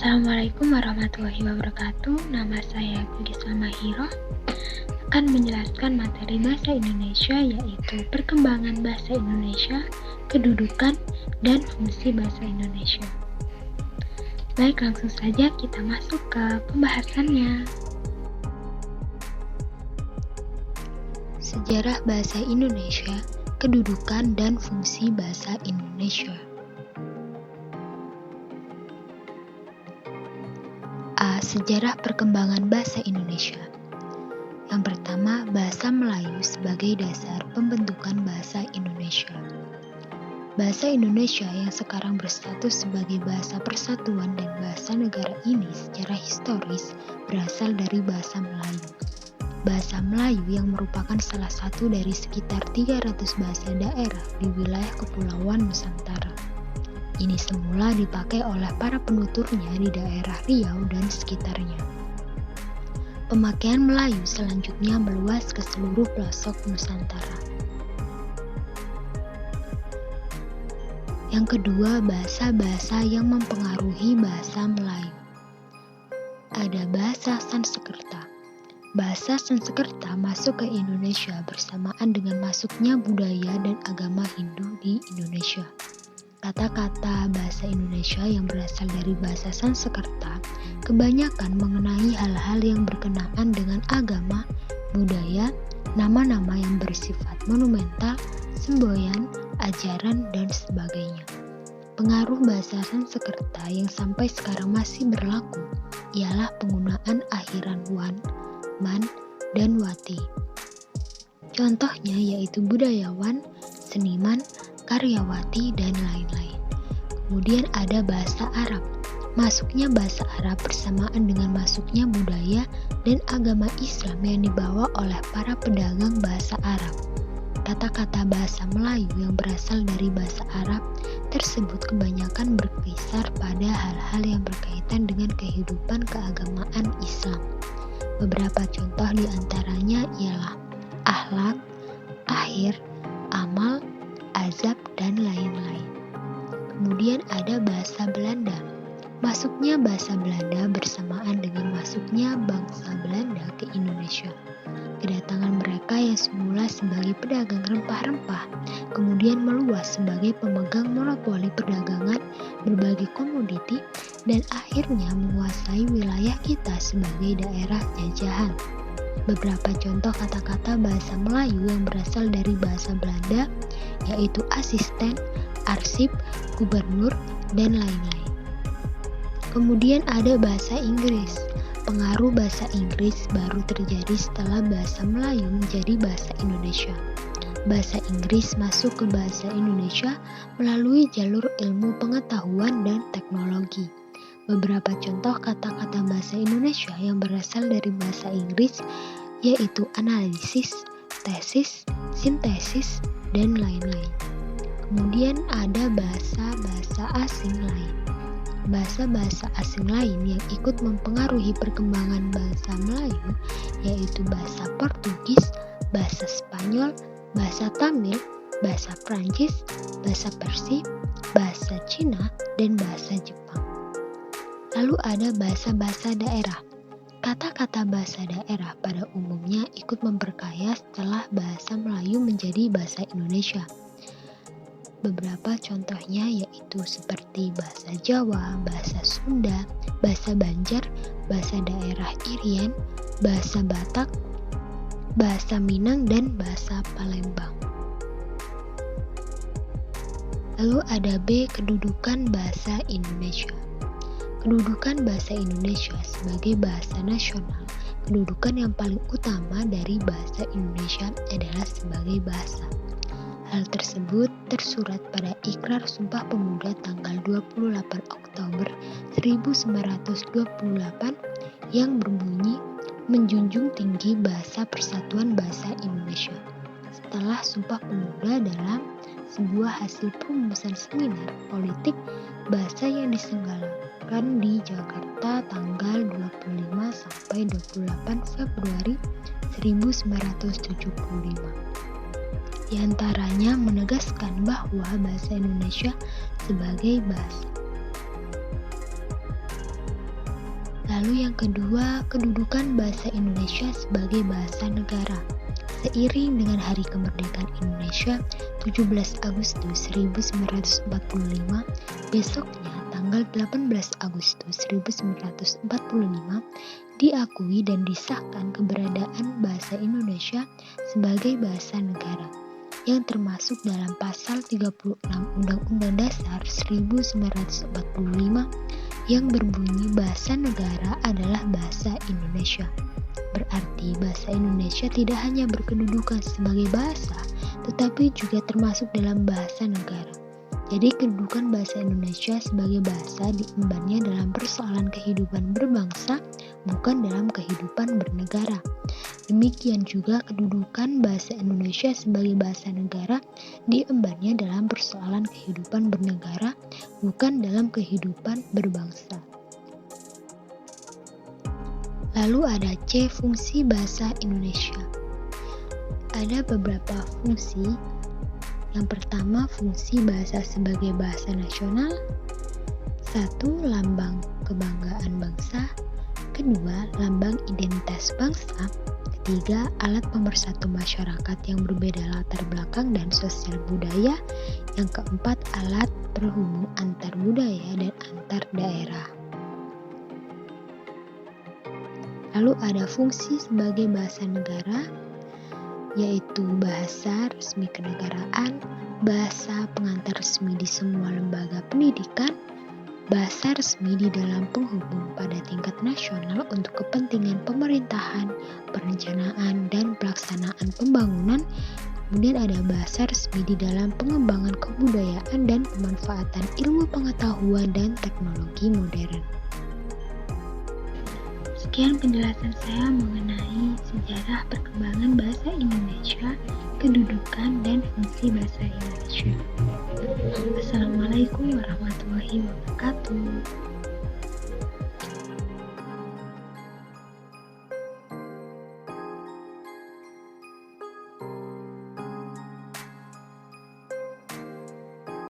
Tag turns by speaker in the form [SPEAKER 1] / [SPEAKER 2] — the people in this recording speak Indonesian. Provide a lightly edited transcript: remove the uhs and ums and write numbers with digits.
[SPEAKER 1] Assalamualaikum warahmatullahi wabarakatuh. Nama saya Budisma Mahiro akan menjelaskan materi bahasa Indonesia, yaitu perkembangan bahasa Indonesia, kedudukan, dan fungsi bahasa Indonesia. Baik, langsung saja kita masuk ke pembahasannya. Sejarah bahasa Indonesia, kedudukan dan fungsi bahasa Indonesia. A. Sejarah perkembangan bahasa Indonesia. Yang pertama, bahasa Melayu sebagai dasar pembentukan bahasa Indonesia. Bahasa Indonesia yang sekarang berstatus sebagai bahasa persatuan dan bahasa negara ini secara historis berasal dari bahasa Melayu. Bahasa Melayu yang merupakan salah satu dari sekitar 300 bahasa daerah di wilayah Kepulauan Nusantara. Ini semula dipakai oleh para penuturnya di daerah Riau dan sekitarnya. Pemakaian Melayu selanjutnya meluas ke seluruh pelosok Nusantara. Yang kedua, bahasa-bahasa yang mempengaruhi bahasa Melayu. Ada bahasa Sanskerta. Bahasa Sanskerta masuk ke Indonesia bersamaan dengan masuknya budaya dan agama Hindu di Indonesia. Kata-kata bahasa Indonesia yang berasal dari bahasa Sanskerta kebanyakan mengenai hal-hal yang berkenaan dengan agama, budaya, nama-nama yang bersifat monumental, semboyan, ajaran, dan sebagainya. Pengaruh bahasa Sanskerta yang sampai sekarang masih berlaku ialah penggunaan akhiran wan, man, dan wati. Contohnya yaitu budayawan, seniman, karyawati, dan lain-lain. Kemudian ada bahasa Arab. Masuknya bahasa Arab bersamaan dengan masuknya budaya dan agama Islam yang dibawa oleh para pedagang bahasa Arab. Kata-kata bahasa Melayu yang berasal dari bahasa Arab tersebut kebanyakan berkisar pada hal-hal yang berkaitan dengan kehidupan keagamaan Islam. Beberapa contoh di antaranya ialah akhlak, akhir, amal, azab, dan lain-lain. Kemudian ada bahasa Belanda. Masuknya bahasa Belanda bersamaan dengan masuknya bangsa Belanda ke Indonesia. Kedatangan mereka yang semula sebagai pedagang rempah-rempah, kemudian meluas sebagai pemegang monopoli perdagangan berbagai komoditi, dan akhirnya menguasai wilayah kita sebagai daerah jajahan. Beberapa contoh kata-kata bahasa Melayu yang berasal dari bahasa Belanda yaitu asisten, arsip, gubernur, dan lain-lain. Kemudian ada bahasa Inggris. Pengaruh bahasa Inggris baru terjadi setelah bahasa Melayu menjadi bahasa Indonesia. Bahasa Inggris masuk ke bahasa Indonesia melalui jalur ilmu pengetahuan dan teknologi. Beberapa contoh kata-kata bahasa Indonesia yang berasal dari bahasa Inggris yaitu analisis, tesis, sintesis, dan lain-lain. Kemudian ada bahasa-bahasa asing lain. Bahasa-bahasa asing lain yang ikut mempengaruhi perkembangan bahasa Melayu yaitu bahasa Portugis, bahasa Spanyol, bahasa Tamil, bahasa Prancis, bahasa Persia, bahasa Cina, dan bahasa Jepang. Lalu ada bahasa-bahasa daerah. Kata-kata bahasa daerah pada umumnya ikut memperkaya setelah bahasa Melayu menjadi bahasa Indonesia. Beberapa contohnya yaitu seperti bahasa Jawa, bahasa Sunda, bahasa Banjar, bahasa daerah Irian, bahasa Batak, bahasa Minang, dan bahasa Palembang. Lalu ada B. Kedudukan bahasa Indonesia. Kedudukan bahasa Indonesia sebagai bahasa nasional, kedudukan yang paling utama dari bahasa Indonesia adalah sebagai bahasa. Hal tersebut tersurat pada Ikrar Sumpah Pemuda tanggal 28 Oktober 1928 yang berbunyi menjunjung tinggi bahasa Persatuan Bahasa Indonesia. Setelah Sumpah Pemuda dalam sebuah hasil perumusan seminar politik bahasa yang diselenggarakan di Jakarta tanggal 25 sampai 28 Februari 1975. Di antaranya menegaskan bahwa bahasa Indonesia sebagai bahasa Lalu yang kedua, kedudukan bahasa Indonesia sebagai bahasa negara. Seiring dengan Hari Kemerdekaan Indonesia 17 Agustus 1945, besoknya tanggal 18 Agustus 1945 diakui dan disahkan keberadaan bahasa Indonesia sebagai bahasa negara yang termasuk dalam pasal 36 Undang-Undang Dasar 1945 yang berbunyi bahasa negara adalah bahasa Indonesia. Berarti bahasa Indonesia tidak hanya berkedudukan sebagai bahasa, tetapi juga termasuk dalam bahasa negara. Jadi kedudukan bahasa Indonesia sebagai bahasa diembannya dalam persoalan kehidupan berbangsa, bukan dalam kehidupan bernegara. Demikian juga kedudukan bahasa Indonesia sebagai bahasa negara diembannya dalam persoalan kehidupan bernegara, bukan dalam kehidupan berbangsa. Lalu ada C, fungsi bahasa Indonesia. Ada beberapa fungsi. Yang pertama, fungsi bahasa sebagai bahasa nasional. 1. Lambang kebanggaan bangsa. 2. Lambang identitas bangsa. 3. Alat pemersatu masyarakat yang berbeda latar belakang dan sosial budaya. Yang keempat, alat penghubung antar budaya dan antar daerah. Lalu ada fungsi sebagai bahasa negara, yaitu bahasa resmi kenegaraan, bahasa pengantar resmi di semua lembaga pendidikan, bahasa resmi di dalam penghubung pada tingkat nasional untuk kepentingan pemerintahan, perencanaan, dan pelaksanaan pembangunan. Kemudian ada bahasa resmi di dalam pengembangan kebudayaan dan pemanfaatan ilmu pengetahuan dan teknologi modern. Sekian penjelasan saya mengenai sejarah perkembangan bahasa Indonesia, kedudukan dan fungsi bahasa Indonesia. Assalamualaikum warahmatullahi wabarakatuh.